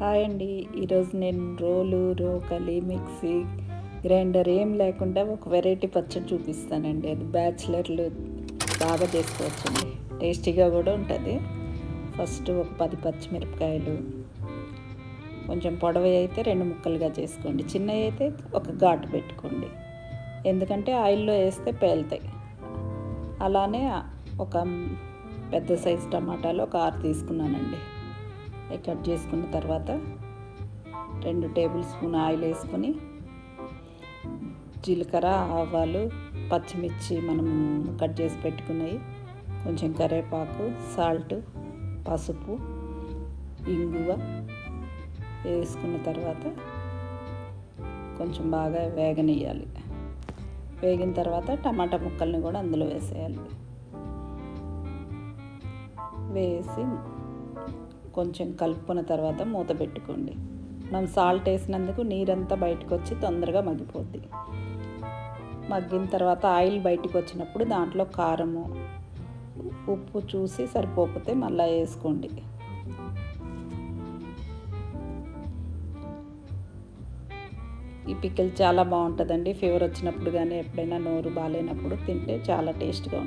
Hi అండి. ఈరోజు నేను రోకలి, మిక్సీ, గ్రైండర్ ఏం లేకుండా ఒక వెరైటీ పచ్చడి చూపిస్తానండి. అది బ్యాచిలర్లు బాగా చేసుకోవచ్చండి. టేస్టీగా కూడా ఉంటుంది. ఫస్ట్ ఒక 10 పచ్చిమిరపకాయలు, కొంచెం పొడవు అయితే 2 ముక్కలుగా చేసుకోండి. చిన్నవి అయితే ఒక ఘాటు పెట్టుకోండి, ఎందుకంటే ఆయిల్లో వేస్తే పేలుతాయి. అలానే ఒక పెద్ద సైజు టమాటాలు ఒక 6 తీసుకున్నానండి. అవి కట్ చేసుకున్న తర్వాత 2 టేబుల్ స్పూన్ ఆయిల్ వేసుకొని జీలకర్ర, ఆవాలు, పచ్చిమిర్చి మనం కట్ చేసి పెట్టుకున్నవి, కొంచెం కరివేపాకు, సాల్ట్, పసుపు, ఇంగువ వేసుకున్న తర్వాత కొంచెం బాగా వేగనియ్యాలి. వేగిన తర్వాత టమాటా ముక్కల్ని కూడా అందులో వేసేయాలి. వేసి కొంచెం కలుపుకున్న తర్వాత మూత పెట్టుకోండి. మనం సాల్ట్ వేసినందుకు నీరంతా బయటకు వచ్చి తొందరగా మగ్గిపోద్ది. మగ్గిన తర్వాత ఆయిల్ బయటకు వచ్చినప్పుడు దాంట్లో కారము, ఉప్పు చూసి సరిపోతే మళ్ళీ వేసుకోండి. ఈ పికిల్ చాలా బాగుంటుందండి. ఫీవర్ వచ్చినప్పుడు కానీ ఎప్పుడైనా నోరు బాగాలేనప్పుడు తింటే చాలా టేస్ట్గా ఉంటుంది.